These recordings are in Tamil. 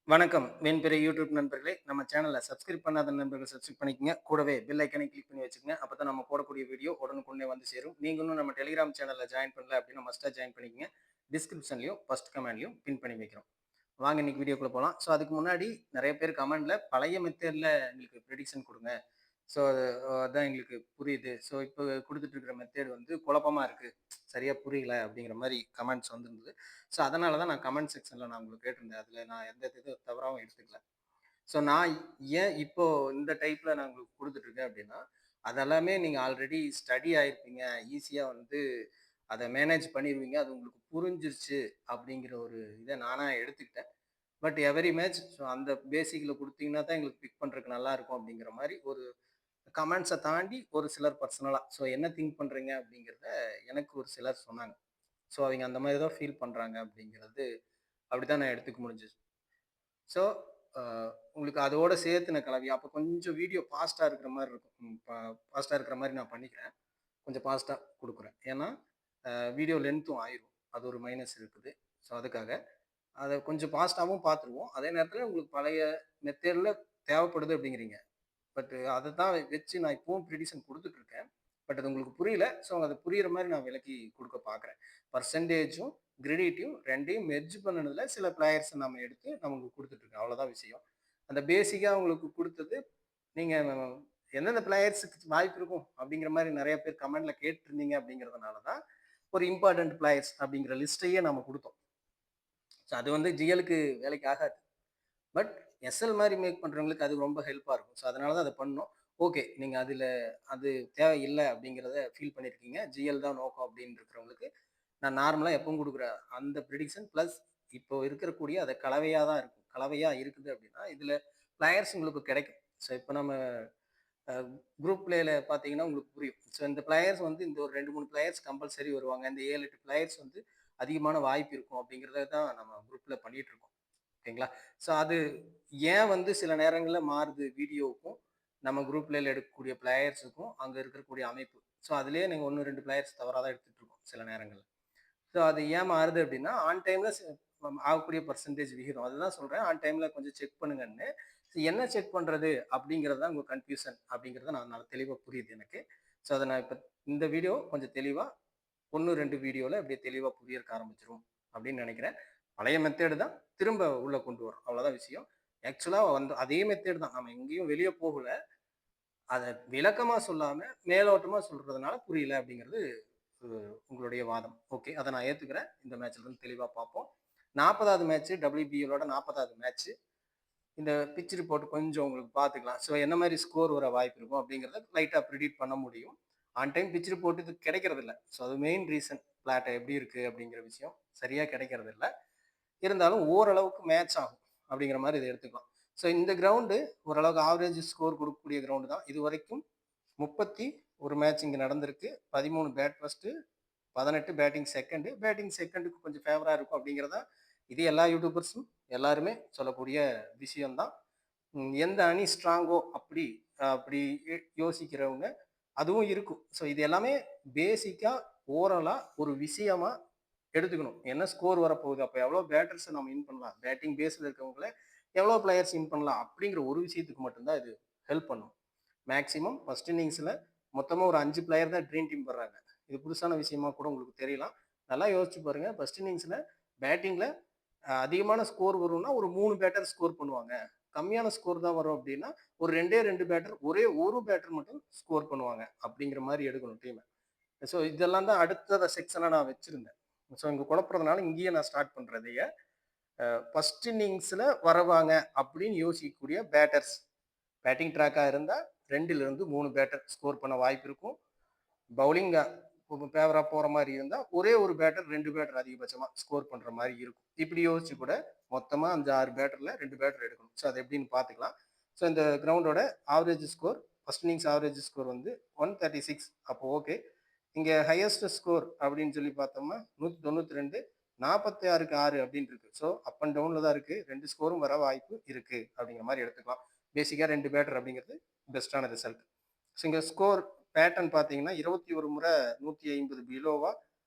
வணக்கம். வெண்பிறை யூடியூப் நண்பர்களே! நம்ம சேனல சப்ஸ்கிரைப் பண்ணாத நண்பர்கள் சப்ஸ்கிரைப் பண்ணிக்கங்க. கூடவே பெல் ஐகானையும் கிளிக் பண்ணி வச்சுக்கங்க. அப்பதான் நம்ம போடக்கூடிய வீடியோ உடனுக்குடனே வந்து சேரும். நீங்க இன்னும் நம்ம டெலிகிராம் சேனல்ல ஜாயின் பண்ணல அப்டின்னா மஸ்ட்டா ஜாயின் பண்ணிக்கங்க. டிஸ்கிரிப்ஷன்லயும், ஃபர்ஸ்ட் கமெண்ட்லயும் பின் பண்ணி வைக்கிறோம். வாங்க இன்னைக்கு வீடியோக்குள்ள போலாம். அதுக்கு முன்னாடி நெறைய பேர் கமெண்ட்ல பழைய மெத்தேட்ல எங்களுக்கு பிரெடிக்ஷன் குடுங்க. ஸோ அது அதான் எங்களுக்கு புரியுது. இப்ப குடுத்துட்டு இருக்கிற மெத்தேட் வந்து குழப்பமா இருக்கு. சரியா புரியல அப்படிங்கிற மாரி கமெண்ட்ஸ் வந்திருந்தது. அதனால தான் நான் கமெண்ட் செக்ஷன்ல நான் உங்களுக்கு கேட்டிருந்தேன். அதுல நான் எந்த இது தவறாவும் எடுத்துக்கல. நான் ஏன் இப்போ இந்த டைப்ல நான் உங்களுக்கு குடுத்துட்டு இருக்கேன் அப்படின்னா, அதெல்லாமே நீங்க ஆல்ரெடி ஸ்டடி ஆயிருப்பீங்க. ஈஸியா வந்து அத மேனேஜ் பண்ணிருவீங்க. அது உங்களுக்கு புரிஞ்சிருச்சு அப்படிங்கிற ஒரு இத நானா எடுத்துக்கிட்டேன். பட் எவரி மேட்ச் அந்த பேசிக்ல குடுத்தீங்கன்னா தான் எங்களுக்கு பிக் பண்றதுக்கு நல்லா இருக்கும் அப்படிங்கிற மாரி ஒரு கமெண்ட்ஸ தாண்டி ஒரு சிலர் பர்சனலா என்ன திங்க் பண்றீங்க அப்படிங்கிறத எனக்கு ஒரு சிலர் சொன்னாங்க. அவைங்க அந்த மாரி தான் ஃபீல் பண்றாங்க அப்படிங்கிறது அப்படித்தான் நான் எடுத்துக்க முடிஞ்சுது. ஸோ அ உங்களுக்கு அதோட சேர்த்துன கலவையா அப்ப கொஞ்சம் வீடியோ ஃபாஸ்ட்டா இருக்கிற மாரி இருக்கும். ஃபாஸ்ட்டா இருக்கிற மாரி நான் பண்ணிக்கிறேன். கொஞ்சம் ஃபாஸ்ட்டா குடுக்குறேன். ஏன்னா, வீடியோ லென்த்தும் ஆயிரும். அது ஒரு மைனஸ் இருக்குது. அதுக்காக. அத கொஞ்சம் ஃபாஸ்ட்டாவும் பார்த்துருவோம். அதே நேரத்தில உங்களுக்கு பழைய மெத்தேட்ல தேவைப்படுது அப்படிங்கிறீங்க. பட் அத தான் வச்சு நான் இப்பவும் ப்ரிடிக்ஷன் குடுத்துட்டு இருக்கேன். பட் அது உங்களுக்கு புரியல. அது புரியிற மாரி நான் விளக்கி குடுக்க பார்க்குறேன். பெர்சென்டேஜும், கிரெடிட்டையும் 2யும் மெர்ஜ் பண்ணுனதுல சில பிளேயர்ஸ நம்ம எடுத்து நமக்கு குடுத்துட்டு இருக்கேன். அவ்வளோதான் விஷயம். அந்த பேசிக்கா உங்களுக்கு குடுத்தது, நீங்க எந்தெந்த பிளேயர்ஸுக்கு வாய்ப்பு இருக்கும் அப்படிங்கிற மாரி நெறைய பேர் கமெண்ட்ல கேட்டிருந்தீங்க அப்படிங்கிறதுனால தான், ஒரு இம்பார்ட்டன்ட் பிளேயர்ஸ் அப்படிங்கிற லிஸ்ட்டையே நம்ம குடுத்தோம். அது வந்து ஜிஎல்லுக்கு வேலைக்கு ஆகாது. பட் எஸ்எல் மாரி மேக் பண்றவங்களுக்கு அது ரொம்ப ஹெல்ப்பா இருக்கும். அதனால தான் அத பண்ணோம். ஓகே. நீங்க அது தேவையில்ல அப்படிங்கிறத ஃபீல் பண்ணியிருக்கீங்க. ஜிஎல் தான் நோக்கம் அப்படின்னு இருக்கிறவங்களுக்கு, நான் நார்மலா எப்பவும் குடுக்குற அந்த பிரெடிக்ஷன் பிளஸ் இப்போ இருக்கக்கூடிய அது கலவையா தான் இருக்கும். கலவையா இருக்குது அப்படின்னா, இதுல பிளேயர்ஸ் உங்களுக்கு கிடைக்கும். இப்ப நம்ம அ குரூப் பிளேல பார்த்தீங்கன்னா உங்களுக்கு புரியும். இந்த பிளேயர்ஸ் வந்து இந்த ஒரு 2, 3 பிளேயர்ஸ் கம்பல்சரி வருவாங்க. இந்த 7, 8 பிளேயர்ஸ் வந்து அதிகமான வாய்ப்பு இருக்கும் அப்படிங்கிறத தான் நம்ம குரூப்ல பண்ணிட்டு இருக்கோம். ஓகேங்களா? அது ஏன் வந்து சில நேரங்கள்ல மாறுது வீடியோவுக்கும், நம்ம குரூப்ல எடுக்கக்கூடிய பிளேயர்ஸுக்கும், அங்க இருக்கக்கூடிய அமைப்பு. அதிலேயே நீங்க 1, 2 பிளேயர்ஸ் தவறா தான் எடுத்துட்டு இருக்கோம் சில நேரங்கள்ல. அது ஏன் மாறுது அப்படின்னா, ஆன் டைம்ல ஆகக்கூடிய பெர்சன்டேஜ் விகிதம். அதுதான் சொல்றேன். ஆன் டைம்ல கொஞ்சம் செக் பண்ணுங்கன்னு. என்ன செக் பண்றது அப்படிங்கிறது தான் உங்க கன்ஃப்யூஷன் அப்படிங்கிறத நான் நல்லா தெளிவா புரியுது எனக்கு. அத நான் இப்ப இந்த வீடியோ கொஞ்சம் தெளிவா 1, 2 வீடியோல அப்படியே தெளிவா புரியறக்கு ஆரம்பிச்சுரும் அப்படின்னு நினைக்கிறேன். பழைய மெத்தேடு தான் திரும்ப உள்ள கொண்டு வரோம். அவ்வளோதான் விஷயம். ஆக்சுவலா வந்து அதே மெத்தேடு தான். நம்ம எங்கேயும் வெளிய போகல. அத விளக்கமா சொல்லாம, மேலோட்டமா சொல்றதுனால புரியல அப்படிங்கிறது உங்களுடைய வாதம். ஓகே. அத நான் ஏத்துக்கிறேன். இந்த மேட்ச்ல இருந்து தெளிவா பார்ப்போம். 40வது மேட்ச் WBLோட 40வது மேட்ச். இந்த பிட்ச் ரிப்போர்ட் கொஞ்சம் உங்களுக்கு பார்த்துக்கலாம். என்ன மாரி ஸ்கோர் வர வாய்ப்பு இருக்கும் அப்படிங்கிறத லைட்டா பிரெடிக்ட் பண்ண முடியும். ஆன் டைம் பிட்ச் ரிப்போர்ட் இது கிடைக்கிறதில்ல. அது மெயின் ரீசன். பிளாட் எப்படி இருக்கு அப்படிங்கிற விஷயம் சரியா கிடைக்கிறதில்ல. இருந்தாலும் ஓரளவுக்கு மேட்ச் ஆகும் அப்படிங்கிற மாரி இத எடுத்துக்கலாம். இந்த கிரவுண்டு ஓரளவுக்கு ஆவரேஜ் ஸ்கோர் குடுக்கக்கூடிய கிரவுண்ட் தான். இதுவரைக்கும் 31 மேட்ச் இங்க நடந்திருக்கு. 13 bat first, 18 batting second. Batting செகண்டுக்கு கொஞ்சம் ஃபேவரா இருக்கும் அப்படிங்கிறத இது எல்லா யூடியூபர்ஸும் எல்லாருமே சொல்லக்கூடிய விஷயம் தான். எந்த அணி ஸ்ட்ராங்கோ அப்படி அப்படி யோசிக்கிறவங்க அதுவும் இருக்கும். இது எல்லாமே பேசிக்கா ஓரலா ஒரு விஷயமா எடுத்துக்கணும். என்ன ஸ்கோர் வரப்போகுது? அப்ப எவ்வளோ பேட்டர்ஸ நம்ம இன் பண்ணலாம்? பேட்டிங் பேஸ்ல இருக்கவங்கள எவ்வளோ பிளேயர்ஸ் இன் பண்ணலாம்? அப்படிங்கிற ஒரு விஷயத்துக்கு மட்டும் தான் இது ஹெல்ப் பண்ணும். மேக்ஸிமம் ஃபர்ஸ்ட் இன்னிங்ஸ்ல மொத்தமா ஒரு 5 பிளேயர் தான் ட்ரீம் டீம் வர்றாங்க. இது புதுசான விஷயமா கூட உங்களுக்கு தெரியலாம். நல்லா யோசிச்சு பாருங்க. ஃபர்ஸ்ட் இன்னிங்ஸ்ல பேட்டிங்ல அதிகமான ஸ்கோர் வரும்னா ஒரு 3 பேட்டர் ஸ்கோர் பண்ணுவாங்க. கம்மியான ஸ்கோர் தான் வரும் அப்படின்னா, ஒரு 2டே 2 பேட்டர் ஒரே ஒரு பேட்டர் மட்டும் ஸ்கோர் பண்ணுவாங்க. அப்படிங்கிற மாரி எடுக்கணும் டீம. இதெல்லாம் தான் அடுத்த செக்ஷனா நான் வச்சிருந்தேன். இங்க குழப்புறதுனால இங்கேயே நான் ஸ்டார்ட் பண்றதைய, ஃபர்ஸ்ட் இன்னிங்ஸ்ல வரவாங்க அப்படின்னு யோசிக்கக்கூடிய பேட்டர்ஸ். பேட்டிங் ட்ராக்கா இருந்தா 2லிருந்து 3 பேட்டர் ஸ்கோர் பண்ண வாய்ப்பு இருக்கும். பவுலிங் ஃபேவரா போற மாரி இருந்தா, ஒரே ஒரு பேட்டர், 2 பேட்டர் அதிகபட்சமா ஸ்கோர் பண்ற மாரி இருக்கும். இப்படி யோசிச்சு கூட மொத்தமா 5, 6 பேட்டர்ல 2 பேட்டர் எடுக்கணும். அது எப்படின்னு பார்த்துக்கலாம். இந்த கிரவுண்டோட average score, first innings average score வந்து 136. அப்போ ஓகே. இங்க ஹையஸ்ட் ஸ்கோர் அப்படின்னு சொல்லி பார்த்தோம்னா 192, 46க்கு 6 அப்படின்னு இருக்கு. அப் அண்ட் டவுன்ல தான் இருக்கு. 2 ஸ்கோரும் வர வாய்ப்பு இருக்கு அப்படிங்கிற மாரி எடுத்துக்கலாம். பேசிக்கா 2 பேட்டர் அப்படிங்கிறது பெஸ்ட்டான ரிசல்ட். இங்க ஸ்கோர் பேட்டர்ன் பார்த்தீங்கன்னா 21 முறை 150 பிலோவா,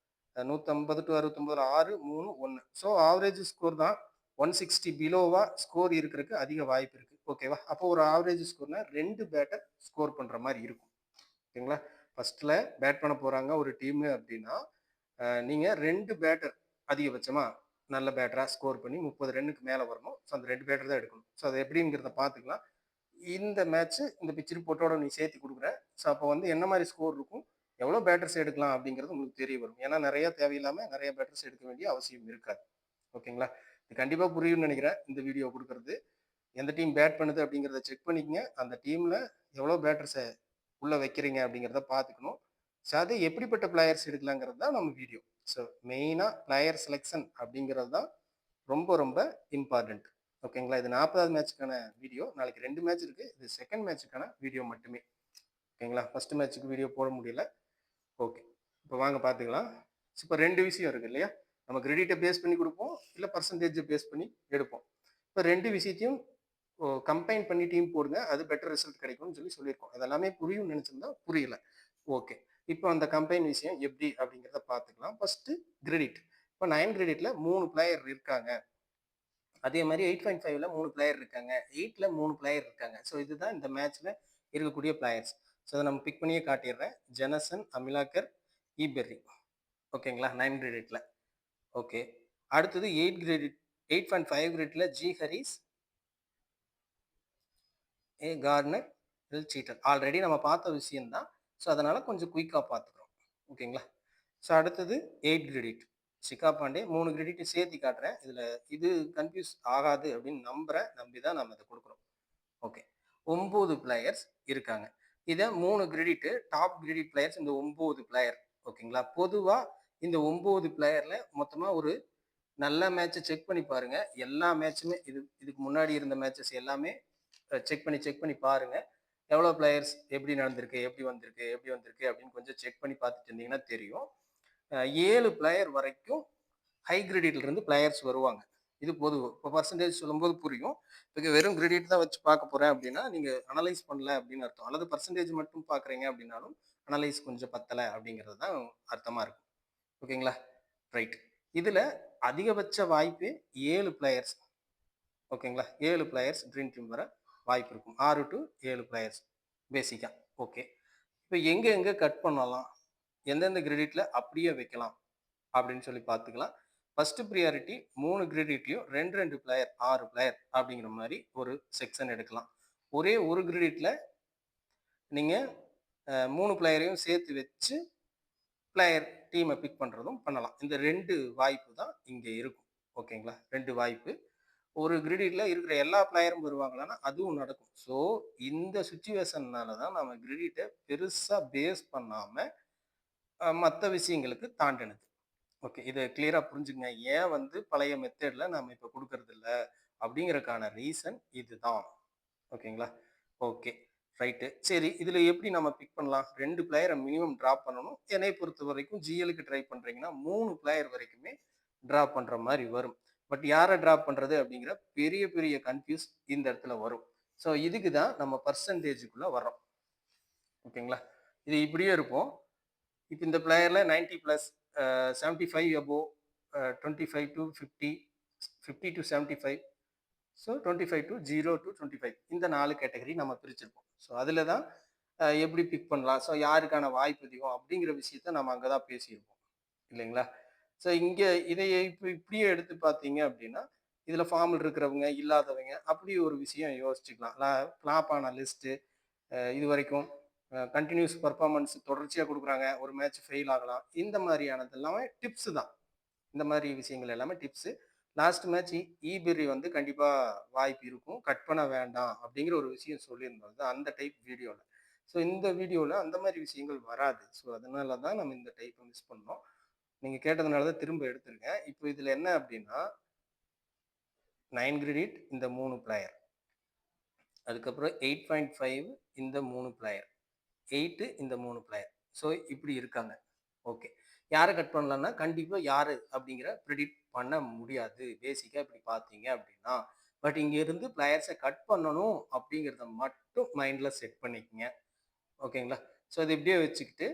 150 டு 69 6, 3, 1. ஆவரேஜ் ஸ்கோர் தான். 160 பிலோவா ஸ்கோர் இருக்கிறதுக்கு அதிக வாய்ப்பு இருக்கு. ஓகேவா? அப்போ ஒரு ஆவரேஜ் ஸ்கோர்னா 2 பேட்டர் ஸ்கோர் பண்ற மாரி இருக்கும். ஓகேங்களா? ஃபர்ஸ்ட்ல பேட் பண்ண போறாங்க ஒரு டீம் அப்படின்னா, நீங்க 2 பேட்டர் அதிகபட்சமா நல்ல பேட்டரா ஸ்கோர் பண்ணி 30 ரன்னுக்கு மேல வரணும். ஸோ அந்த 2 பேட்டர் தான் எடுக்கணும். ஸோ அது எப்படிங்கிறத பார்த்துக்கலாம். இந்த மேட்ச் இந்த பிட்ச் ரிப்போர்ட்டோட நீ சேர்த்து குடுக்குற. ஸோ அப்போ வந்து என்ன மாரி ஸ்கோர் இருக்கும்? எவ்வளோ பேட்டர்ஸ் எடுக்கலாம் அப்படிங்கிறது உங்களுக்கு தெரிய வரும். ஏன்னா நெறைய தேவையில்லாம நெறைய பேட்டர்ஸ் எடுக்க வேண்டிய அவசியம் இருக்காது. ஓகேங்களா? இது கண்டிப்பா புரியும்னு நெனைக்கிறேன். இந்த வீடியோ குடுக்குறது. எந்த டீம் பேட் பண்ணுது அப்படிங்கிறத செக் பண்ணிக்கங்க. அந்த டீம்ல எவ்வளோ பேட்டர்ஸ உள்ள வைக்கிறீங்க அப்படிங்கிறத பார்த்துக்கணும். ஸோ அது எப்படிப்பட்ட பிளேயர்ஸ் எடுக்கலாங்கிறது தான் நம்ம வீடியோ. ஸோ மெயினா பிளேயர் செலக்ஷன் அப்படிங்கிறது தான் ரொம்ப ரொம்ப இம்பார்ட்டன்ட். ஓகேங்களா? இது 40வது மேட்ச்க்கான வீடியோ. நாளைக்கு 2 மேட்ச் இருக்கு. இது செகண்ட் மேட்ச்க்கான வீடியோ மட்டுமே. ஓகேங்களா? ஃபர்ஸ்ட் மேட்ச்க்கு வீடியோ போட முடியல. ஓகே. இப்போ வாங்க பார்த்துக்கலாம். இப்போ 2 விஷயம் இருக்கு இல்லையா? நம்ம கிரெடிட்ட பேஸ் பண்ணி குடுப்போம். இல்ல பெர்சன்டேஜ் பேஸ் பண்ணி எடுப்போம். இப்போ 2 விஷயத்தையும் கம்பைன் பண்ணி டீம் போடுங்க. அது பெட்டர் ரிசல்ட் கிடைக்கும்னு சொல்லியிருக்கோம். அதெல்லாமே புரியும்னு நினைச்சிருந்தா புரியல. ஓகே. இப்போ அந்த கம்பைன் விஷயம் எப்படி அப்படிங்கிறத பார்த்துக்கலாம். First credit. இப்போ 9 கிரெடிட்ல 3 பிளேயர் இருக்காங்க. அதே மாதிரி 8.5ல 3 பிளேயர் இருக்காங்க. 8ல 3 பிளேயர் இருக்காங்க. ஸோ இதுதான் இந்த மேட்ச்ல இருக்கக்கூடிய பிளேயர்ஸ். ஸோ அதை நம்ம பிக் பண்ணியே காட்டிடுறேன். ஜெனசன், அமிலாக்கர், ஈபெர்ரி. ஓகேங்களா? 9 கிரெடிட்ல. ஓகே. அடுத்தது 8 கிரெடிட் 8.5 கிரெடிட்ல ஜி ஹரிஸ், ஏ கார்னர், எல் சீட்டர். ஆல்ரெடி நம்ம பார்த்த விஷயம் தான். ஸோ அதனால கொஞ்சம் குயிக்காக பார்த்துக்கிறோம். ஓகேங்களா? ஸோ அடுத்தது 8 கிரெடிட் ஷிகா பாண்டே. 3 கிரெடிட் சேர்த்து காட்டுறேன். இது கன்ஃபியூஸ் ஆகாது அப்படின்னு நம்பி தான் நம்ம இதை கொடுக்குறோம். ஓகே. 9 பிளேயர்ஸ் இருக்காங்க. இதை 3 கிரெடிட் டாப் கிரெடிட் பிளேயர்ஸ் இந்த 9 பிளேயர். ஓகேங்களா? பொதுவா இந்த 9 பிளேயர்ல மொத்தமா ஒரு நல்ல மேட்சை செக் பண்ணி பாருங்க. எல்லா மேட்சுமே இதுக்கு முன்னாடி இருந்த மேட்சஸ் எல்லாமே செக் பண்ணி பாருங்க. எவ்வளோ பிளேயர்ஸ் எப்படி நடந்திருக்கு, எப்படி வந்திருக்கு அப்படின்னு கொஞ்சம் செக் பண்ணி பார்த்துட்டு இருந்தீங்கன்னா தெரியும். 7 பிளேயர் வரைக்கும் ஹை கிரெடிட்ல இருந்து பிளேயர்ஸ் வருவாங்க. இது பொதுவு. இப்போ பர்சன்டேஜ் சொல்லும்போது புரியும். இப்போ வெறும் கிரெடிட் தான் வச்சு பார்க்க போறேன் அப்படின்னா நீங்க அனலைஸ் பண்ணல அப்படின்னு அர்த்தம். அல்லது பர்சன்டேஜ் மட்டும் பார்க்குறீங்க அப்படின்னாலும் அனலைஸ் கொஞ்சம் பத்தலை அப்படிங்கிறது தான் அர்த்தமா இருக்கும். ஓகேங்களா? ரைட். இதுல அதிகபட்ச வாய்ப்பு 7 பிளேயர்ஸ். ஓகேங்களா? 7 பிளேயர்ஸ் ட்ரீம் டீம் வர வாய்ப்பு இருக்கும். 6 டு 7 பிளேயர்ஸ் பேசிக்கா. ஓகே. இப்போ எங்க கட் பண்ணலாம், எந்தெந்த கிரெடிட்ல அப்படியே வைக்கலாம் அப்படின்னு சொல்லி பார்த்துக்கலாம். ஃபர்ஸ்ட் ப்ரியாரிட்டி 3 கிரெடிட்லையும் 2 பிளேயர் 6 பிளேயர் அப்படிங்கிற மாதிரி ஒரு செக்ஷன் எடுக்கலாம். ஒரே ஒரு கிரெடிட்ல நீங்க 3 பிளேயரையும் சேர்த்து வச்சு பிளேயர் டீமை பிக் பண்ணுறதும் பண்ணலாம். இந்த 2 வாய்ப்பு தான் இங்கே இருக்கும். ஓகேங்களா? 2 வாய்ப்பு. ஒரு கிரெடிட்ல இருக்கிற எல்லா பிளேயரும் வருவாங்களான்னா அதுவும் நடக்கும். ஸோ இந்த சுச்சுவேஷன்னால தான் நம்ம கிரெடிட்டை பெருசாக பேஸ் பண்ணாம மற்ற விஷயங்களுக்கு தாண்டினது. ஓகே. இதை கிளியரா புரிஞ்சுங்க. ஏன் வந்து பழைய மெத்தட்ல நம்ம இப்போ கொடுக்கறது இல்லை அப்படிங்கறதுக்கான ரீசன் இதுதான். ஓகேங்களா? ஓகே. ரைட்டு. சரி, இதுல எப்படி நம்ம பிக் பண்ணலாம்? 2 பிளேயரை மினிமம் டிராப் பண்ணணும். என்னை பொறுத்த வரைக்கும் ஜிஎலுக்கு ட்ரை பண்றீங்கன்னா 3 பிளேயர் வரைக்குமே டிராப் பண்ற மாதிரி வரும். பட் யாரை டிராப் பண்றது அப்படிங்கிற பெரிய பெரிய கன்ஃபியூஸ் இந்த இடத்துல வரும். ஸோ இதுக்கு தான் நம்ம பர்சன்டேஜுக்குள்ள வர்றோம். ஓகேங்களா? இது இப்படியே இருக்கும். இப்போ இந்த பிளேயர்ல 90 plus 75 above 25 to 50 50 to 75 so 25 to 0 to 25 இந்த 4 கேட்டகரி நம்ம பிரிச்சிருப்போம். ஸோ அதில் தான் எப்படி பிக் பண்ணலாம், ஸோ யாருக்கான வாய்ப்பு அதிகம் அப்படிங்கிற விஷயத்த நம்ம அங்கே தான் பேசியிருப்போம் இல்லைங்களா? ஸோ இங்கே இதையே இப்போ இப்படியே எடுத்து பார்த்தீங்க அப்படின்னா இதில் ஃபார்மில் இருக்கிறவங்க இல்லாதவங்க அப்படி ஒரு விஷயம் யோசிச்சுக்கலாம். ஃப்ளாப் ஆன லிஸ்ட்டு இது வரைக்கும் கண்டினியூஸ் பர்ஃபார்மன்ஸ் தொடர்ச்சியாக கொடுக்குறாங்க, ஒரு மேட்ச் ஃபெயில் ஆகலாம், இந்த மாதிரியானது எல்லாமே டிப்ஸு தான். இந்த மாதிரி விஷயங்கள் எல்லாமே டிப்ஸு. லாஸ்ட் மேட்ச் ஈபெர்ரி வந்து கண்டிப்பாக வாய்ப்பு இருக்கும், கட் பண்ண வேண்டாம் அப்படிங்கிற ஒரு விஷயம் சொல்லியிருந்தோம் அந்த டைப் வீடியோவில். ஸோ இந்த வீடியோவில் அந்த மாதிரி விஷயங்கள் வராது. ஸோ அதனால தான் நம்ம இந்த டைப்பை மிஸ் பண்ணோம். நீங்கள் கேட்டதுனால தான் திரும்ப எடுத்திருக்கேன். இப்போ இதில் என்ன அப்படின்னா 9 கிரெடிட் இந்த 3 பிளேயர், அதுக்கப்புறம் 8.5 இந்த 3 பிளேயர், 8 இந்த 3 பிளேயர். ஸோ இப்படி இருக்காங்க. ஓகே. யாரை கட் பண்ணலாம்னா கண்டிப்பாக யாரு அப்படிங்கிற ப்ரிடிக்ட் பண்ண முடியாது பேசிக்காக இப்படி பார்த்தீங்க அப்படின்னா. பட் இங்கே இருந்து பிளேயர்ஸை கட் பண்ணணும் அப்படிங்கிறத மட்டும் மைண்டில் செட் பண்ணிக்கங்க. ஓகேங்களா? ஸோ அது இப்படியே வச்சுக்கிட்டு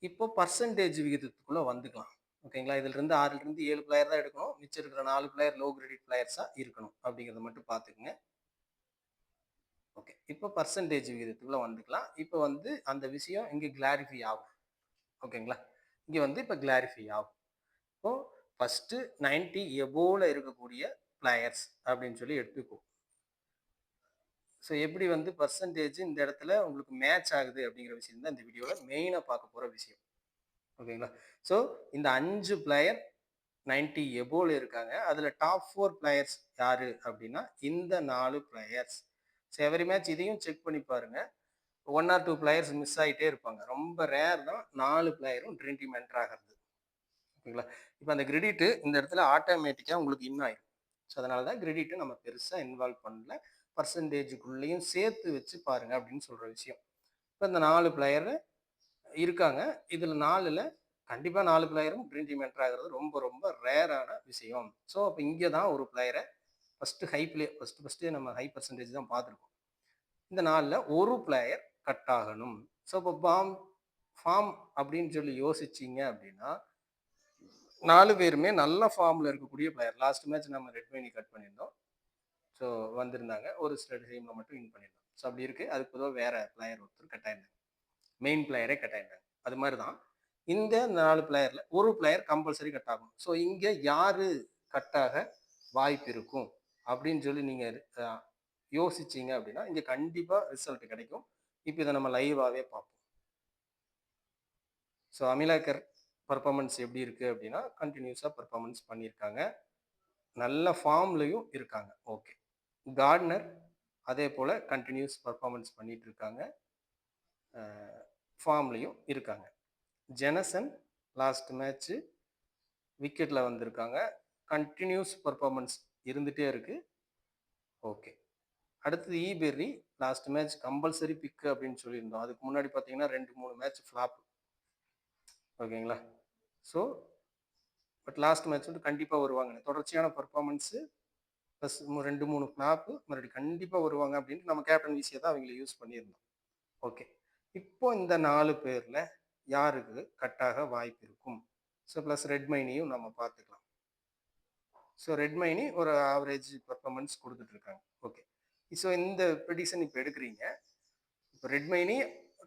இப்போ பர்சன்டேஜ் விகிதத்துக்குள்ளே வந்துக்கலாம். ஓகேங்களா? இதிலிருந்து 6லிருந்து 7 பிளேயர் தான் எடுக்கணும். மிச்சம் இருக்கிற 4 பிளேயர் லோ கிரெடிட் பிளேயர்ஸா இருக்கணும். அப்படிங்கிறத மட்டும் பார்த்துக்கங்க. ஓகே. இப்போ பெர்சன்டேஜ் விகிதத்துக்குள்ள வந்துக்கலாம். இப்போ வந்து அந்த விஷயம் இங்க கிளாரிஃபை ஆகும். ஓகேங்களா? இங்க வந்து இப்ப கிளாரிஃபை ஆகும். இப்போ ஃபர்ஸ்ட் 90 எபோவ்ல இருக்கக்கூடிய பிளேயர்ஸ் அப்படின்னு சொல்லி எடுத்துக்குவோம். ஸோ எப்படி வந்து பெர்சன்டேஜ் இந்த இடத்துல உங்களுக்கு மேட்ச் ஆகுது அப்படிங்கிற விஷயம் தான் இந்த வீடியோவில் மெயினாக பார்க்க போகிற விஷயம். ஓகேங்களா? ஸோ இந்த 5 பிளேயர் 90 எபோவ்ல இருக்காங்க. அதில் டாப் 4 பிளேயர்ஸ் யாரு அப்படின்னா இந்த 4 பிளேயர்ஸ். ஸோ எவரி மேட்ச் இதையும் செக் பண்ணி பாருங்க. 1 ஆர் 2 பிளேயர்ஸ் மிஸ் ஆகிட்டே இருப்பாங்க. ரொம்ப ரேர் தான் 4 பிளேயரும் ட்ரீம் டீம் என்டர் ஆகிறது. ஓகேங்களா? இப்போ அந்த கிரெடிட் இந்த இடத்துல ஆட்டோமேட்டிக்காக உங்களுக்கு இன் ஆயிடும். ஸோ அதனால தான் கிரெடிட்டை நம்ம பெருசாக இன்வால்வ் பண்ணல. பர்சன்டேஜுக்குள்ளேயும் சேர்த்து வச்சு பாருங்க அப்படின்னு சொல்கிற விஷயம். இப்போ இந்த 4 பிளேயர் இருக்காங்க. இதில் 4ல் கண்டிப்பாக 4 பிளேயரும் ட்ரீம் டீம் என்டர் ஆகிறது ரொம்ப ரொம்ப ரேரான விஷயம். ஸோ அப்போ இங்கே தான் ஒரு பிளேயரை ஃபஸ்ட்டு நம்ம ஹை பர்சன்டேஜ் தான் பார்த்துருக்கோம். இந்த 4ல் ஒரு பிளேயர் கட் ஆகணும். ஸோ இப்போ ஃபார்ம் அப்படின்னு சொல்லி யோசிச்சிங்க அப்படின்னா 4 பேருமே நல்ல ஃபார்மில் இருக்கக்கூடிய பிளேயர். லாஸ்ட் மேட்ச் நம்ம ரெட்மைனி கட் பண்ணியிருந்தோம். ஸோ வந்திருந்தாங்க. ஒரு சில டீமில் மட்டும் வின் பண்ணியிருந்தோம். ஸோ அப்படி இருக்குது. அதுக்கு பொதுவாக வேற பிளேயர் ஒருத்தர் கட் ஆயிருந்தாங்க. மெயின் பிளேயரே கட் ஆயிருந்தாங்க. அது மாதிரி தான் இந்த 4 பிளேயரில் ஒரு பிளேயர் கம்பல்சரி கட் ஆகும். ஸோ இங்கே யாரு கட் ஆக வாய்ப்பு இருக்கும் அப்படின்னு சொல்லி நீங்கள் யோசிச்சிங்க அப்படின்னா இங்கே கண்டிப்பாக ரிசல்ட் கிடைக்கும். இப்போ இதை நம்ம லைவாகவே பார்ப்போம். ஸோ அமிலாக்கர் பர்ஃபார்மன்ஸ் எப்படி இருக்குது அப்படின்னா கண்டினியூஸாக பர்ஃபார்மன்ஸ் பண்ணியிருக்காங்க. நல்ல ஃபார்ம்லையும் இருக்காங்க. ஓகே. கார்ட்னர் அதே போல் கண்டினியூஸ் பர்ஃபார்மன்ஸ் பண்ணிட்டு இருக்காங்க. ஃபார்ம்லையும் இருக்காங்க. ஜெனசன் லாஸ்ட் மேட்ச்சு விக்கெட்டில் வந்திருக்காங்க. கண்டினியூஸ் பர்ஃபார்மன்ஸ் இருந்துகிட்டே இருக்கு. ஓகே. அடுத்தது ஈபெர்ரி லாஸ்ட் மேட்ச் கம்பல்சரி பிக்கு அப்படின்னு சொல்லியிருந்தோம். அதுக்கு முன்னாடி பார்த்தீங்கன்னா 2-3 மேட்ச் ஃப்ளாப். ஓகேங்களா? ஸோ பட் லாஸ்ட் மேட்ச் வந்து கண்டிப்பாக வருவாங்க. தொடர்ச்சியான பர்ஃபார்மன்ஸு ப்ளஸ் 2-3 ஃப்ளாப்பு மறுபடியும் கண்டிப்பாக வருவாங்க அப்படின்ட்டு நம்ம கேப்டன் விசியை தான் அவங்களை யூஸ் பண்ணியிருந்தோம். ஓகே. இப்போ இந்த 4 பேரில் யாருக்கு கட்டாக வாய்ப்பு இருக்கும்? ஸோ ப்ளஸ் ரெட்மைனியும் நம்ம பார்த்துக்கலாம். ஸோ ரெட்மைனி ஒரு ஆவரேஜ் பர்ஃபார்மன்ஸ் கொடுத்துட்ருக்காங்க. ஓகே. ஸோ இந்த ப்ரெடிக்ஷன் இப்போ எடுக்கிறீங்க. இப்போ ரெட்மைனி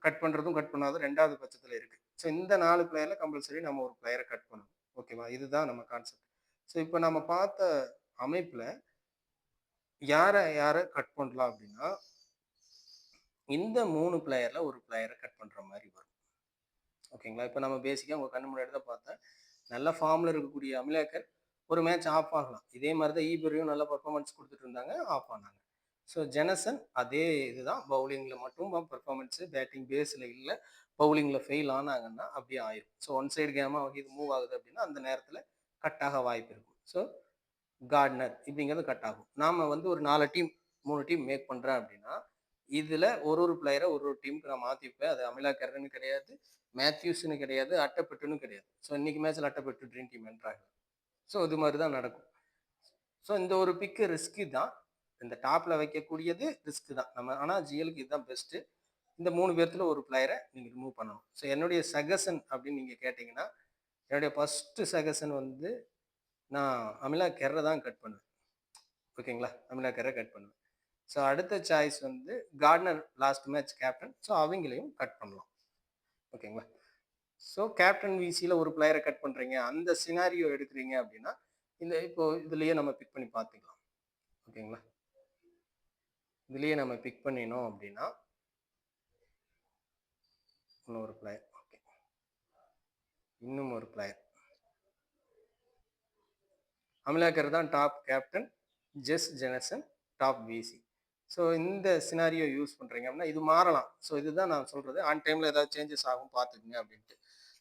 கட் பண்ணுறதும் கட் பண்ணாதும் 2வது பட்சத்தில் இருக்குது. ஸோ இந்த 4 பிளேயரில் கம்பல்சரி நம்ம ஒரு பிளேயரை கட் பண்ணணும். ஓகேவா? இதுதான் நம்ம கான்செப்ட். ஸோ இப்போ நம்ம பார்த்த அமைப்பில் யாரை கட் பண்ணலாம் அப்படின்னா இந்த 3 பிளேயரில் ஒரு பிளேயரை கட் பண்ணுற மாதிரி வரும். ஓகேங்களா? இப்போ நம்ம பேசிக்காக உங்கள் கண்ணு முன்னாடி தான் பார்த்தேன். நல்ல ஃபார்மில் இருக்கக்கூடிய அமிலாக்கர் ஒரு மேட்ச் ஆஃப் ஆகலாம். இதே மாதிரி தான் ஈபெரியும் நல்ல பர்ஃபார்மன்ஸ் கொடுத்துட்டு இருந்தாங்க, ஆஃப் ஆனாங்க. ஸோ ஜெனசன் அதே இதுதான். பவுலிங்கில் மட்டும் பர்ஃபார்மன்ஸு பேட்டிங் பேஸில் இல்லை, பவுலிங்கில் ஃபெயில் ஆனாங்கன்னா அப்படியே ஆயிரும். ஸோ ஒன் சைடு கேமாக இது மூவ் ஆகுது அப்படின்னா அந்த நேரத்தில் கட்டாக வாய்ப்பு இருக்கும். ஸோ கார்ட்னர் இப்படிங்கிறது கட் ஆகும். நாம் வந்து ஒரு 4 டீம் 3 டீம் மேக் பண்ணுறேன் அப்படின்னா இதில் ஒரு பிளேயரை ஒரு டீமுக்கு நான் மாற்றிப்பேன். அது அமிலாக்கர்னு கிடையாது, மேத்யூஸ்னு கிடையாது, அட்டப்பட்டுன்னு கிடையாது. ஸோ இன்னைக்கு மேட்ச்சில் அட்டப்பட்டு ட்ரீம் டீம் என்ட்ராங்க. ஸோ இது மாதிரி தான் நடக்கும். ஸோ இந்த ஒரு பிக்கு ரிஸ்க்கு தான். இந்த டாப்பில் வைக்கக்கூடியது ரிஸ்க்கு தான். நம்ம ஆனால் ஜிஎலுக்கு இதுதான் பெஸ்ட்டு. இந்த 3 பேர்த்தில் ஒரு பிளேயரை நீங்கள் ரிமூவ் பண்ணணும். ஸோ என்னுடைய சஜஷன் அப்படின்னு நீங்கள் கேட்டிங்கன்னா என்னுடைய ஃபஸ்ட்டு சஜஷன் வந்து நான் அமிலா கெர்ரை தான் கட் பண்ணுவேன். ஓகேங்களா? அமிலா கெர்ரை கட் பண்ணுவேன். ஸோ அடுத்த சாய்ஸ் வந்து Gardner last match captain. So அவங்களையும் கட் பண்ணலாம். ஓகேங்களா? ஸோ கேப்டன் விசியில் ஒரு பிளேயரை கட் பண்ணுறீங்க, அந்த சினாரியோ எடுக்கிறீங்க அப்படின்னா இந்த இப்போ இதுலேயே நம்ம பிக் பண்ணி பார்த்துக்கலாம். ஓகேங்களா? இதுலேயே நம்ம பிக் பண்ணினோம் அப்படின்னா இன்னொரு பிளேயர். ஓகே. இன்னும் ஒரு பிளேயர் அமிலாக்கர் தான் டாப் கேப்டன், ஜெஸ் ஜெனசன் டாப் விசி. ஸோ இந்த சினாரியோ யூஸ் பண்ணுறீங்க அப்படின்னா இது மாறலாம். ஸோ இதுதான் நான் சொல்கிறது. ஆன் டைமில் ஏதாவது சேஞ்சஸ் ஆகும் பார்த்துக்குங்க அப்படின்ட்டு.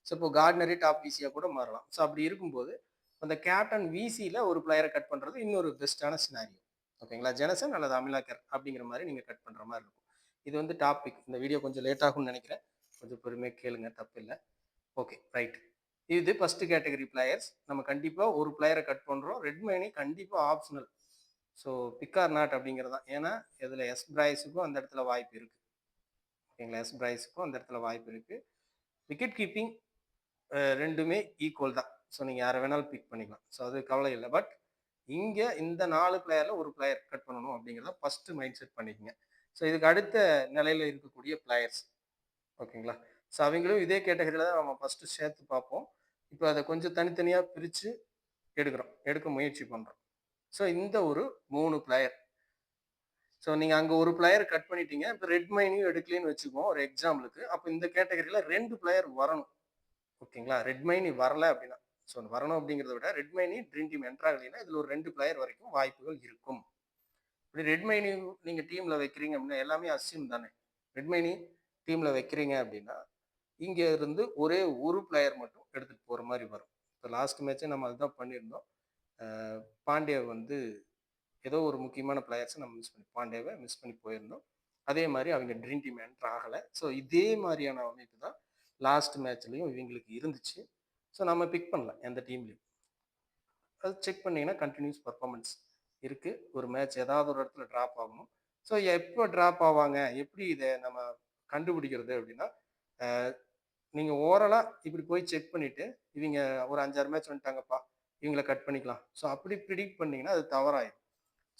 ஸோ இப்போ கார்ட்னரி டாப் விசியாக கூட மாறலாம். ஸோ அப்படி இருக்கும்போது அந்த கேப்டன் விசியில் ஒரு பிளேயரை கட் பண்ணுறது இன்னொரு பெஸ்ட்டான சினாரியோ. ஓகேங்களா? ஜெனசன் அல்லது அமிலாக்கர் அப்படிங்கிற மாதிரி நீங்கள் கட் பண்ணுற மாதிரி இருக்கும். இது வந்து டாபிக். இந்த வீடியோ கொஞ்சம் லேட் ஆகும்னு நினைக்கிறேன். கொஞ்சம் பொறுமையாக கேளுங்க, தப்பு இல்லை. Okay, right. இது ஃபர்ஸ்ட் கேட்டகரி பிளேயர்ஸ். நம்ம கண்டிப்பாக ஒரு பிளேயரை கட் பண்ணுறோம். ரெட்மைனி கண்டிப்பாக optional. So pick or not அப்படிங்கிறது தான். ஏன்னா இதில் எஸ் பிரைஸுக்கும் அந்த இடத்துல வாய்ப்பு இருக்குது. ஓகேங்களா? எஸ் பிரைஸுக்கும் அந்த இடத்துல வாய்ப்பு இருக்குது. விக்கெட் கீப்பிங் ரெண்டுமே ஈக்குவல் தான். ஸோ நீங்கள் யாரை வேணாலும் பிக் பண்ணிக்கலாம். ஸோ அது கவலை இல்லை. பட் இங்கே இந்த 4 பிளேயரில் ஒரு பிளேயர் கட் பண்ணணும் அப்படிங்கிறத ஃபஸ்ட்டு மைண்ட் செட் பண்ணிக்கங்க. ஸோ இதுக்கு அடுத்த நிலையில் இருக்கக்கூடிய பிளேயர்ஸ் ஓகேங்களா. ஸோ அவங்களும் இதே கேட்டகரியில் தான் நம்ம ஃபஸ்ட்டு சேர்த்து பார்ப்போம். இப்போ அதை கொஞ்சம் தனித்தனியாக பிரித்து எடுக்க முயற்சி பண்ணுறோம். ஸோ இந்த ஒரு 3 பிளேயர். ஸோ நீங்கள் அங்கே ஒரு பிளேயர் கட் பண்ணிட்டீங்க. இப்போ ரெட் மைனையும் எடுக்கலன்னு வச்சுக்குவோம் ஒரு எக்ஸாம்பிளுக்கு. அப்போ இந்த கேட்டகரியில் 2 பிளேயர் வரணும். ஓகேங்களா. ரெட் மைனி வரல அப்படின்னா, ஸோ வரணும் அப்படிங்கிறத விட ரெட் மைனி ட்ரீம் டீம் என்ட்ரு ஆகலைன்னா இதில் ஒரு 2 பிளேயர் வரைக்கும் வாய்ப்புகள் இருக்கும். இப்படி ரெட் மைனி நீங்கள் டீமில் வைக்கிறீங்க அப்படின்னா எல்லாமே அஸ்யூம் தானே. ரெட் மைனி டீமில் வைக்கிறீங்க அப்படின்னா இங்கே இருந்து ஒரே ஒரு பிளேயர் மட்டும் எடுத்துகிட்டு போகிற மாதிரி வரும். இப்போ லாஸ்ட் மேட்ச்சே நம்ம அதுதான் பண்ணியிருந்தோம். பாண்டியா வந்து ஏதோ ஒரு முக்கியமான பிளேயர்ஸை நம்ம பாண்டியாவை மிஸ் பண்ணி போயிருந்தோம். அதே மாதிரி அவங்க ட்ரீம் டீம் என்ட்ரு ஆகலை. ஸோ இதே மாதிரியான அமைப்பு தான் லாஸ்ட் மேட்ச்லேயும் இவங்களுக்கு இருந்துச்சு. ஸோ நம்ம பிக் பண்ணல எந்த டீம்லையும். அது செக் பண்ணிங்கன்னா கண்டினியூஸ் பர்ஃபார்மன்ஸ் இருக்குது. ஒரு மேட்ச் ஏதாவது ஒரு இடத்துல ட்ராப் ஆகணும். ஸோ எப்போ ட்ராப் ஆவாங்க, எப்படி இதை நம்ம கண்டுபிடிக்கிறது அப்படின்னா, நீங்கள் ஓவராலாக இப்படி போய் செக் பண்ணிவிட்டு இவங்க ஒரு 5-6 மேட்ச் வந்துட்டாங்கப்பா, இவங்களை கட் பண்ணிக்கலாம். ஸோ அப்படி ப்ரிடிக்ட் பண்ணிங்கன்னா அது தவறாயிடும்.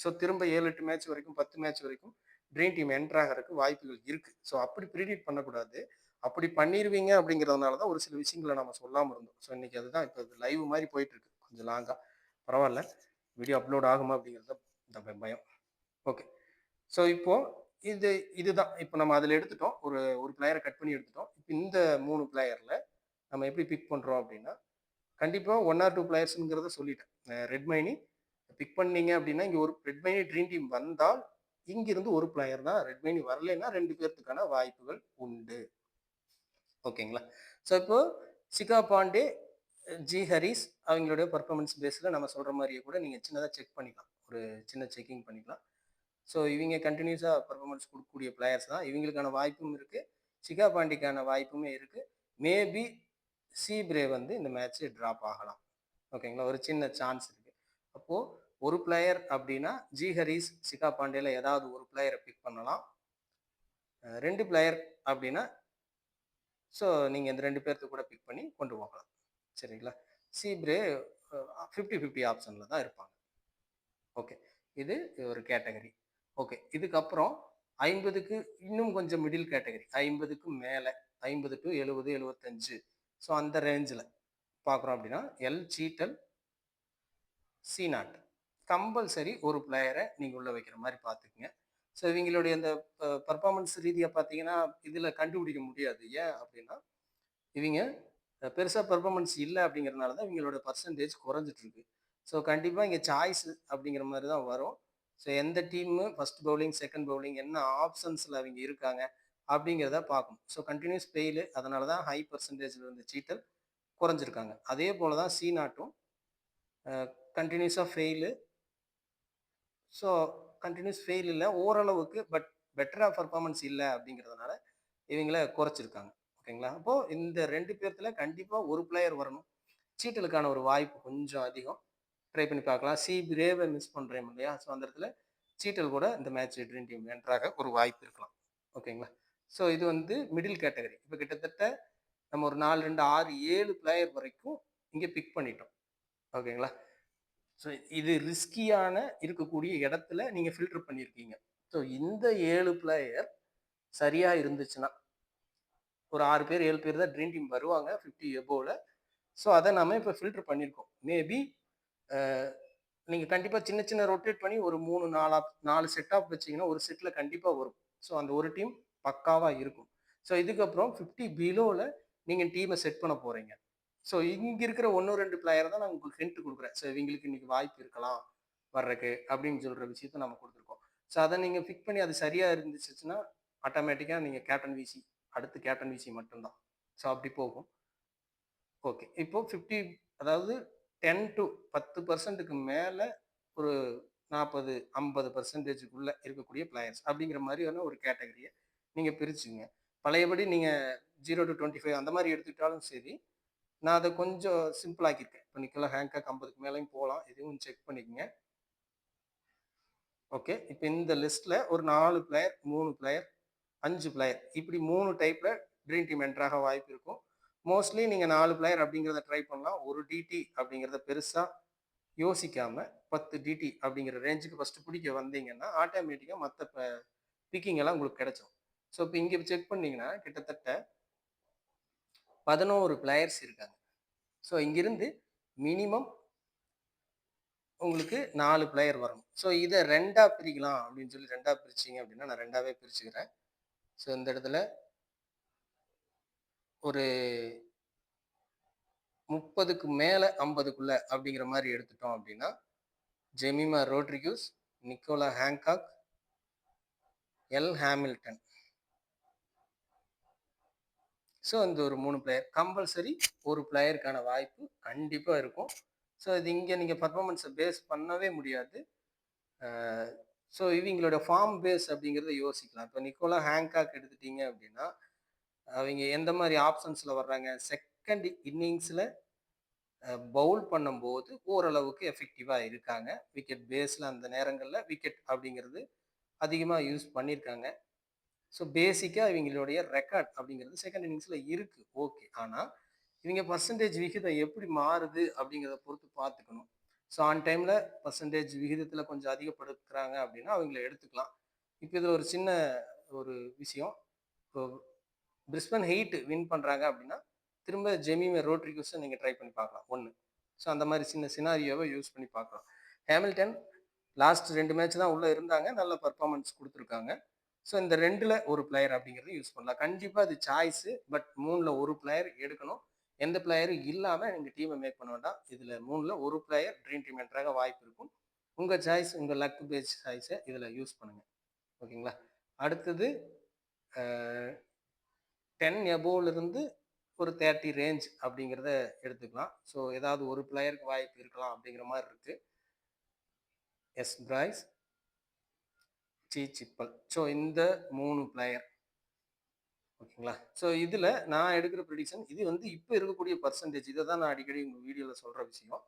ஸோ திரும்ப 7-8 மேட்ச் வரைக்கும் 10 மேட்ச் வரைக்கும் ட்ரீம் டீம் என்ட்ரு ஆகிறதுக்கு வாய்ப்புகள் இருக்குது. ஸோ அப்படி ப்ரிடிக்ட் பண்ணக்கூடாது. அப்படி பண்ணிடுவீங்க அப்படிங்கிறதுனால தான் ஒரு சில விஷயங்களை நம்ம சொல்லாமல் இருந்தோம். ஸோ இன்னைக்கு அதுதான் இப்போ லைவ் மாதிரி போயிட்டு இருக்கு. கொஞ்சம் லாங்காக பரவாயில்ல, வீடியோ அப்லோட் ஆகுமா அப்படிங்கிறது தான் பயம். ஓகே. ஸோ இப்போ இதுதான் இப்போ நம்ம அதில் எடுத்துட்டோம். ஒரு பிளேயரை கட் பண்ணி எடுத்துட்டோம். இப்போ இந்த 3 பிளேயரில் நம்ம எப்படி பிக் பண்ணுறோம் அப்படின்னா, கண்டிப்பாக 1 ஆர் 2 பிளேயர்ஸுங்கிறத சொல்லிட்டேன். ரெட் மைனி பிக் பண்ணீங்க அப்படின்னா இங்கே ஒரு ரெட் மைனி ட்ரீம் டீம் வந்தால் இங்கிருந்து ஒரு பிளேயர் தான். ரெட் மைனி வரலைன்னா 2 பேர்த்துக்கான வாய்ப்புகள் உண்டு. ஓகேங்களா. ஸோ இப்போ சிகா பாண்டே, ஜி ஹரிஸ் அவங்களுடைய பர்ஃபார்மன்ஸ் பேஸில் நம்ம சொல்கிற மாதிரியே கூட நீங்கள் சின்னதாக செக் பண்ணிக்கலாம். ஒரு சின்ன செக்கிங் பண்ணிக்கலாம். ஸோ இவங்க கண்டினியூஸாக பர்ஃபார்மன்ஸ் கொடுக்கக்கூடிய பிளேயர்ஸ் தான். இவங்களுக்கான வாய்ப்பும் இருக்குது. சிகா பாண்டிக்கான வாய்ப்புமே இருக்குது. மேபி சீப்ரே வந்து இந்த மேட்ச்சு ட்ராப் ஆகலாம். ஓகேங்களா. ஒரு சின்ன சான்ஸ் இருக்குது. அப்போது ஒரு பிளேயர் அப்படின்னா ஜி ஹரிஸ், சிகா பாண்டேல ஏதாவது ஒரு பிளேயரை பிக் பண்ணலாம். 2 பிளேயர் அப்படின்னா ஸோ நீங்கள் இந்த 2 பேர்த்து கூட பிக் பண்ணி கொண்டு போகலாம். சரிங்களா. சீப்ரே 50-50 ஆப்ஷனில் தான் இருப்பாங்க. ஓகே. இது ஒரு கேட்டகரி. ஓகே. இதுக்கப்புறம் 50க்கு இன்னும் கொஞ்சம் மிடில் கேட்டகரி. 50க்கு மேலே 50 டு 70, 75 ஸோ அந்த ரேஞ்சில் பார்க்குறோம் அப்படின்னா சீட்டல், நாட் கம்பல்சரி ஒரு பிளேயரை நீங்கள் உள்ளே வைக்கிற மாதிரி பார்த்துக்குங்க. ஸோ இவங்களுடைய அந்த பர்ஃபார்மன்ஸ் ரீதியாக பார்த்தீங்கன்னா இதில் கண்டுபிடிக்க முடியாது. ஏன் அப்படின்னா இவங்க பெருசாக பர்ஃபார்மன்ஸ் இல்லை அப்படிங்கிறதுனால தான் இவங்களோட பர்சன்டேஜ் குறைஞ்சிட்ருக்கு. ஸோ கண்டிப்பாக இங்கே சாய்ஸ் அப்படிங்கிற மாதிரி தான் வரும். ஸோ எந்த team first bowling, second bowling என்ன ஆப்ஷன்ஸில் அவங்க இருக்காங்க அப்படிங்கிறத பார்க்கணும். ஸோ கண்டினியூஸ் ஃபெயிலு, அதனால தான் ஹை பர்சன்டேஜில் இருந்த சீட்டல் குறைஞ்சிருக்காங்க. அதே போல் தான் நாட்டும் கண்டினியூஸாக ஃபெயிலு. ஸோ கண்டினியூஸ் ஃபெயில் இல்லை, ஓரளவுக்கு பட் பெட்டராக பர்ஃபார்மன்ஸ் இல்லை அப்படிங்கிறதுனால இவங்கள குறைச்சிருக்காங்க. ஓகேங்களா. அப்போது இந்த 2 பேர்த்துல கண்டிப்பாக ஒரு பிளேயர் வரணும். சீட்டலுக்கான ஒரு வாய்ப்பு கொஞ்சம் அதிகம். ட்ரை பண்ணி பார்க்கலாம். பிரேவை மிஸ் பண்ணுறேன் இல்லையா. ஸோ அந்த இடத்துல சீட்டல் கூட இந்த மேட்ச் ட்ரீம் டீம் என்ட்ராக ஒரு வாய்ப்பு இருக்கலாம். ஓகேங்களா. ஸோ இது வந்து மிடில் கேட்டகரி. இப்போ கிட்டத்தட்ட நம்ம ஒரு 4, 2, 6, 7 பிளேயர் வரைக்கும் இங்கே பிக் பண்ணிட்டோம். ஓகேங்களா. ஸோ இது ரிஸ்கியான இருக்கக்கூடிய இடத்துல நீங்கள் ஃபில்டர் பண்ணியிருக்கீங்க. ஸோ இந்த 7 பிளேயர் சரியாக இருந்துச்சுன்னா ஒரு 6 பேர் 7 பேர் தான் ட்ரீம் டீம் வருவாங்க 50 எபோவில். ஸோ அதை நம்ம இப்போ ஃபில்டர் பண்ணியிருக்கோம். மேபி நீங்கள் கண்டிப்பாக சின்ன சின்ன ரொட்டேட் பண்ணி ஒரு 3-4 செட் ஆஃப் வச்சிங்கன்னா ஒரு செட்டில் கண்டிப்பாக வரும். ஸோ அந்த ஒரு டீம் பக்காவாக இருக்கும். ஸோ இதுக்கப்புறம் 50 பிலோவில் நீங்கள் டீமை செட் பண்ண போகிறீங்க. ஸோ இங்கே இருக்கிற 1-2 பிளேயர் தான் நான் உங்களுக்கு ஹிண்ட் கொடுக்குறேன். ஸோ இவங்களுக்கு இன்னைக்கு வாய்ப்பு இருக்கலாம் வர்றதுக்கு அப்படின்னு சொல்கிற விஷயத்த நம்ம கொடுத்துருக்கோம். ஸோ அதை நீங்கள் ஃபிக் பண்ணி அது சரியாக இருந்துச்சுன்னா ஆட்டோமேட்டிக்காக நீங்கள் கேப்டன் விசி, அடுத்து கேப்டன் விசி மட்டும்தான். ஸோ அப்படி போகும். ஓகே. இப்போ 50 அதாவது 10 to 10% மேலே ஒரு 40-50% இருக்கக்கூடிய பிளேயர்ஸ் அப்படிங்கிற மாதிரியான ஒரு கேட்டகரியை நீங்கள் பிரிச்சுங்க. பழையபடி நீங்கள் 0 to 25 அந்த மாதிரி எடுத்துக்கிட்டாலும் சரி, நான் அதை கொஞ்சம் சிம்பிள் ஆக்கியிருக்கேன். இப்போ நிக்கலா ஹேங்காக் 50க்கு மேலேயும் போகலாம். இதுவும் செக் பண்ணிக்கங்க. ஓகே. இப்போ இந்த லிஸ்ட்டில் ஒரு 4 பிளேயர், 3 பிளேயர், 5 பிளேயர் இப்படி 3 டைப்பில் ட்ரீம் டீம் என்ட்ராக வாய்ப்பு இருக்கும். மோஸ்ட்லி நீங்கள் 4 பிளேயர் அப்படிங்கிறத ட்ரை பண்ணலாம். ஒரு டிடி அப்படிங்கிறத பெருசாக யோசிக்காம 10 டிடி அப்படிங்கிற ரேஞ்சுக்கு ஃபஸ்ட்டு பிடிக்க வந்தீங்கன்னா ஆட்டோமேட்டிக்காக மற்ற பிக்கிங் எல்லாம் உங்களுக்கு கிடைச்சிடும். ஸோ இப்போ இங்கே செக் பண்ணீங்கன்னா கிட்டத்தட்ட 11 பிளேயர்ஸ் இருக்காங்க. ஸோ இங்கிருந்து மினிமம் உங்களுக்கு 4 பிளேயர் வரணும். ஸோ இதை 2ஆ பிரிக்கலாம் அப்படின்னு சொல்லி 2ஆ பிரிச்சிங்க அப்படின்னா நான் 2ஆவே பிரிச்சுக்கிறேன். ஸோ இந்த இடத்துல ஒரு 30க்கு மேலே 50க்குள்ள அப்படிங்கிற மாதிரி எடுத்துட்டோம் அப்படின்னா Jemimah Rodrigues, Nicola Hancock, L Hamilton. So இந்த ஒரு 3 பிளேயர் கம்பல்சரி ஒரு பிளேயருக்கான வாய்ப்பு கண்டிப்பாக இருக்கும். ஸோ இது இங்கே நீங்கள் பர்ஃபார்மன்ஸை பேஸ் பண்ணவே முடியாது. ஸோ இவங்களோட ஃபார்ம் பேஸ் அப்படிங்கிறத யோசிக்கலாம். இப்போ நிக்கோலா ஹேங்காக் எடுத்துட்டீங்க அப்படின்னா அவங்க எந்த மாதிரி ஆப்ஷன்ஸில் வர்றாங்க, செகண்ட் இன்னிங்ஸில் பவுல் பண்ணும்போது ஓரளவுக்கு எஃபெக்டிவாக இருக்காங்க. விக்கெட் பேஸில் அந்த நேரங்களில் விக்கெட் அப்படிங்கிறது அதிகமாக யூஸ் பண்ணியிருக்காங்க. ஸோ பேசிக்காக இவங்களுடைய ரெக்கார்ட் அப்படிங்கிறது செகண்ட் இன்னிங்ஸில் இருக்குது, ஓகே. ஆனால் இவங்க பர்சன்டேஜ் விகிதம் எப்படி மாறுது அப்படிங்கிறத பொறுத்து பார்த்துக்கணும். ஸோ ஆன் டைமில் பர்சன்டேஜ் விகிதத்தில் கொஞ்சம் அதிகப்படுத்துகிறாங்க அப்படின்னா அவங்கள எடுத்துக்கலாம். இப்போ இதில் ஒரு சின்ன ஒரு விஷயம், இப்போ பிரிஸ்பன் ஹெயிட் வின் பண்ணுறாங்க அப்படின்னா திரும்ப ஜெமிமே ரோட்ரிகூஸை நீங்கள் ட்ரை பண்ணி பார்க்கலாம் ஒன்று. ஸோ அந்த மாதிரி சின்ன சினாரியோவை யூஸ் பண்ணி பார்க்கலாம். ஹேமில்டன் லாஸ்ட் 2 மேட்ச் தான் உள்ளே இருந்தாங்க, நல்ல பர்ஃபார்மன்ஸ் கொடுத்துருக்காங்க. ஸோ இந்த 2ல் ஒரு பிளேயர் அப்படிங்கிறது யூஸ் பண்ணலாம். கண்டிப்பாக அது சாய்ஸு, பட் 3ல் ஒரு பிளேயர் எடுக்கணும். எந்த பிளேயரும் இல்லாமல் நீங்கள் டீமை மேக் பண்ண வேண்டாம். இதில் 3ல் ஒரு பிளேயர் ட்ரீம் டீம் என்ட்ராக வாய்ப்பு இருக்கும். உங்கள் சாய்ஸ், உங்கள் லக் பேஸ் சாய்ஸை இதில் யூஸ் பண்ணுங்கள். ஓகேங்களா? அடுத்தது 10 எபோவிலிருந்து ஒரு 30 ரேஞ்ச் அப்படிங்கிறத எடுத்துக்கலாம். ஸோ ஏதாவது ஒரு பிளேயருக்கு வாய்ப்பு இருக்கலாம் அப்படிங்கிற மாதிரி இருக்குது. S price, C சிப்பல். ஸோ இந்த 3 பிளேயர் ஓகேங்களா? ஸோ இதில் நான் எடுக்கிற ப்ரெடிக்ஷன் இது வந்து இப்போ இருக்கக்கூடிய பர்சன்டேஜ். இதை தான் நான் அடிக்கடி உங்கள் வீடியோவில் சொல்கிற விஷயம்.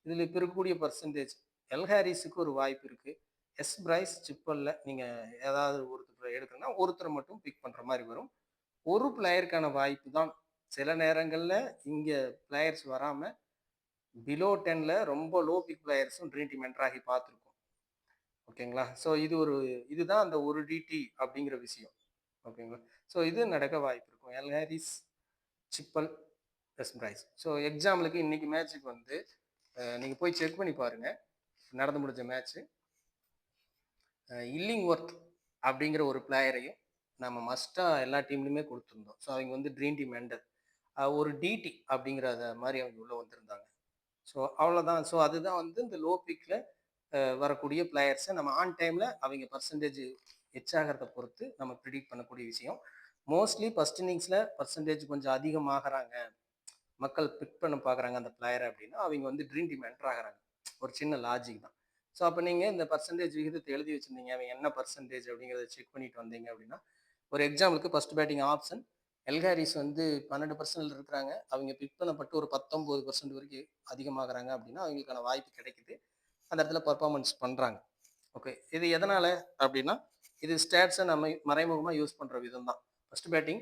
இதில் இப்போ இருக்கக்கூடிய பர்சன்டேஜ் எல் ஹாரிஸுக்கு ஒரு வாய்ப்பு இருக்குது. எஸ் பிரைஸ், சிப்பலில் நீங்கள் ஏதாவது ஒருத்தர் எடுக்கணும்னா ஒருத்தரை மட்டும் பிக் பண்ணுற மாதிரி வரும். ஒரு பிளேயருக்கான வாய்ப்பு தான். சில நேரங்களில் இங்கே பிளேயர்ஸ் வராமல் பிலோ 10ல் ரொம்ப லோ பிக் பிளேயர்ஸும் ட்ரீம் டீம் என்ட்ராகி பார்த்துருக்கோம். ஓகேங்களா? ஸோ இதுதான் அந்த ஒரு டிடி அப்படிங்கிற விஷயம். ஓகேங்களா? ஸோ இது நடக்க வாய்ப்பு இருக்கும். L Harris, சிப்பல், S price. So எக்ஸாம்பிளுக்கு இன்னைக்கு மேட்ச்சுக்கு வந்து நீங்கள் போய் செக் பண்ணி பாருங்கள். நடந்து முடிஞ்ச மேட்ச்சு இல்லிங்வொர்த் அப்படிங்கிற ஒரு பிளேயரையும் நம்ம மஸ்ட்டாக எல்லா டீம்லையுமே கொடுத்துருந்தோம். ஸோ அவங்க வந்து ட்ரீம் டீம் எண்டர் ஒரு டிடி அப்படிங்கிறத மாதிரி அவங்க உள்ளே வந்திருந்தாங்க. ஸோ அவ்வளோதான். ஸோ அதுதான் வந்து இந்த லோ பிக்கில் வரக்கூடிய பிளேயர்ஸை நம்ம ஆன் டைமில் அவங்க பர்சன்டேஜ் எச்சாகிறத பொறுத்து நம்ம ப்ரிடிக்ட் பண்ணக்கூடிய விஷயம். மோஸ்ட்லி ஃபர்ஸ்ட் இன்னிங்ஸில் பர்சன்டேஜ் கொஞ்சம் அதிகமாகறாங்க, மக்கள் பிக் பண்ண பார்க்குறாங்க அந்த பிளேயரை அப்படின்னா அவங்க வந்து ட்ரீம் டீம் என்டர் ஆகிறாங்க. ஒரு சின்ன லாஜிக் தான். ஸோ அப்போ நீங்கள் இந்த பர்சன்டேஜ் விகிதத்தை எழுதி வச்சுருந்தீங்க, அவங்க என்ன பர்சன்டேஜ் அப்படிங்கிறத செக் பண்ணிட்டு வந்தீங்க அப்படின்னா ஒரு எக்ஸாம்பிளுக்கு first batting option L Harris வந்து 12% இருக்கிறாங்க, அவங்க பிக் பண்ணப்பட்டு ஒரு 19% வரைக்கும் அதிகமாகறாங்க அப்படின்னா அவங்களுக்கான வாய்ப்பு கிடைக்குது. அந்த இடத்துல பர்ஃபார்மன்ஸ் பண்ணுறாங்க. ஓகே, இது எதனால் அப்படின்னா இது ஸ்டாட்ஸை நம்ம மறைமுகமாக யூஸ் பண்ணுற விதம் தான். ஃபர்ஸ்ட் பேட்டிங்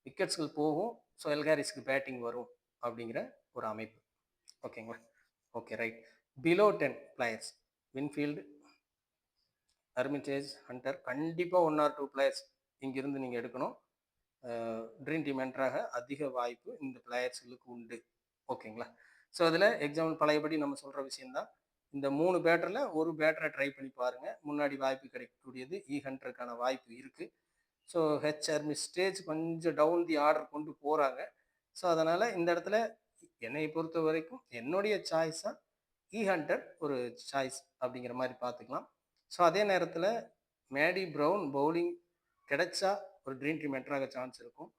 விக்கெட்ஸ்கள் போகும், ஸோ எல் ஹாரிஸ்க்கு பேட்டிங் வரும் அப்படிங்கிற ஒரு அமைப்பு. ஓகேங்களா? Okay, right. Below 10 players Winfield, Hermitage, Hunter, கண்டிப்பாக 1 ஆர் 2 பிளேயர்ஸ் இங்கிருந்து நீங்கள் எடுக்கணும். ட்ரீம் டீம் என்ட்ராக அதிக வாய்ப்பு இந்த பிளேயர்ஸ்களுக்கு உண்டு. ஓகேங்களா? ஸோ அதில் எக்ஸாம்பிள் பழையபடி நம்ம சொல்கிற விஷயந்தான். இந்த 3 பேட்டரில் ஒரு பேட்டரை ட்ரை பண்ணி பாருங்கள். முன்னாடி வாய்ப்பு கிடைக்கக்கூடியது ஹண்டருக்கான வாய்ப்பு இருக்குது. ஸோ ஹெர்மிட்டேஜ் கொஞ்சம் டவுன் தி ஆர்டர் கொண்டு போகிறாங்க. ஸோ அதனால் இந்த இடத்துல என்னை பொறுத்த வரைக்கும் என்னுடைய சாய்ஸாக ஹண்டர் ஒரு சாய்ஸ் அப்படிங்கிற மாதிரி பார்த்துக்கலாம். ஸோ அதே நேரத்தில் மேடி ப்ரவுன் பவுலிங் கிடைச்சா ஒரு ட்ரீம் டீம் என்ட்ராக சான்ஸ் இருக்கும்.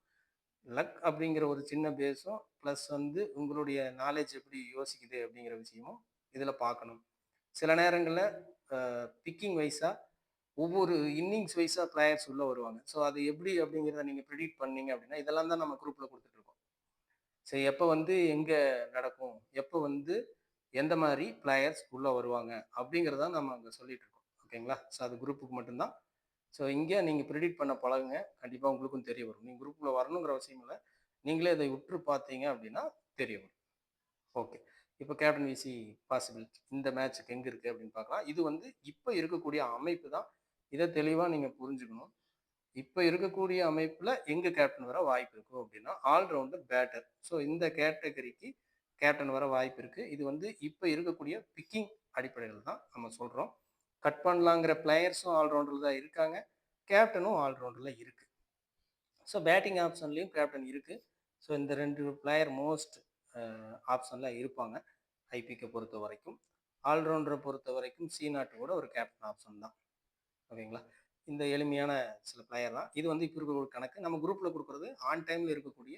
லக் அப்படிங்கிற ஒரு சின்ன பேஸும் ப்ளஸ் வந்து உங்களுடைய நாலேஜ் எப்படி யோசிக்குது அப்படிங்கிற விஷயமும் இதில் பார்க்கணும். சில நேரங்களில் பிக்கிங் வைஸாக ஒவ்வொரு இன்னிங்ஸ் வைஸாக பிளேயர்ஸ் உள்ளே வருவாங்க. ஸோ அது எப்படி அப்படிங்கிறத நீங்கள் ப்ரிடிக்ட் பண்ணீங்க அப்படின்னா இதெல்லாம் தான் நம்ம குரூப்பில் கொடுத்துட்ருக்கோம். சரி, எப்போ வந்து எங்கே நடக்கும், எப்போ வந்து எந்த மாதிரி பிளேயர்ஸ் உள்ளே வருவாங்க அப்படிங்கிறத நம்ம அங்கே சொல்லிட்டு இருக்கோம். ஓகேங்களா? ஸோ அது குரூப்புக்கு மட்டும்தான். ஸோ இங்கே நீங்கள் ப்ரிடிக்ட் பண்ண பழகுங்க, கண்டிப்பாக உங்களுக்கும் தெரிய வரும். நீங்கள் குரூப்பில் வரணுங்கிற அவசியம் இல்லை. நீங்களே இதை உற்று பார்த்தீங்க அப்படின்னா தெரிய வரும். ஓகே. இப்போ கேப்டன் விசி பாசிபிலிட்டி இந்த மேட்ச்சுக்கு எங்க இருக்கு அப்படின்னு பார்க்கலாம். இது வந்து இப்ப இருக்கக்கூடிய அமைப்பு தான். இத தெளிவா நீங்க புரிஞ்சுக்கணும். இப்ப இருக்கக்கூடிய அமைப்புல எங்க கேப்டன் வர வாய்ப்பு இருக்கும் அப்படின்னா, ஆல் ரவுண்டர் பேட்டர். ஸோ இந்த கேட்டகரிக்கு கேப்டன் வர வாய்ப்பு இருக்கு. இது வந்து இப்ப இருக்கக்கூடிய பிக்கிங் அடிப்படையில தான் நம்ம சொல்றோம். கட் பண்ணலாங்கிற பிளேயர்ஸும் ஆல் ரவுண்டர்ல தான் இருக்காங்க. கேப்டனும் ஆல் ரவுண்டர்ல இருக்கு. ஸோ பேட்டிங் ஆப்ஷன்லயும் கேப்டன் இருக்கு. ஸோ இந்த 2 பிளேயர் மோஸ்ட் ஆப்ஷன்ல இருப்பாங்க. ஐபிக்க பொறுத்த வரைக்கும். ஆல்ரவுண்டரை பொறுத்த வரைக்கும் சி நாட்டு கூட ஒரு கேப்டன் ஆப்ஷன் தான். ஓகேங்களா? இந்த எளிமையான சில பிளேயர் தான். இது வந்து இப்போ இருக்கிற ஒரு கணக்கு. நம்ம குரூப்ல குடுக்குறது ஆன் டைம்ல இருக்கக்கூடிய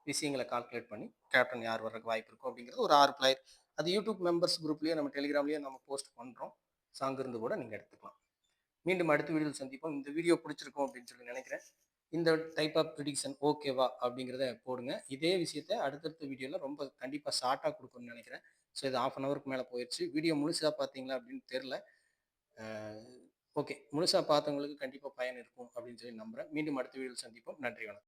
விஷயங்கள கால்குலேட் பண்ணி கேப்டன் யார் வர்றதுக்கு வாய்ப்பு இருக்கும் அப்படிங்கிறது ஒரு 6 பிளேயர். அது யூடியூப் மெம்பர்ஸ் குரூப்லயே நம்ம டெலிகிராம்லயே நம்ம போஸ்ட் பண்றோம். ஸோ அங்கிருந்து கூட நீங்க எடுத்துக்கலாம். மீண்டும் அடுத்த வீடியோவில் சந்திப்போம். இந்த வீடியோ பிடிச்சிருக்கும் அப்படின்னு சொல்லி நினைக்கிறேன். இந்த டைப் ஆஃப் ப்ரிடிக்ஷன் ஓகேவா அப்படிங்கிறத போடுங்க. இதே விஷயத்த அடுத்தடுத்த வீடியோல ரொம்ப கண்டிப்பா ஷார்ட்டா குடுக்கணும்னு நினைக்கிறேன். ஸோ இது 1/2 அன் ஹவருக்கு மேல போயிருச்சு. வீடியோ முழுசா பார்த்தீங்களா அப்படின்னு தெரியல. அ ஓகே. முழுசா பார்த்தவங்களுக்கு கண்டிப்பா பயன் இருக்கும் அப்படின்னு சொல்லி நம்புறேன். மீண்டும் அடுத்த வீடியோவில் சந்திப்போம். நன்றி, வணக்கம்.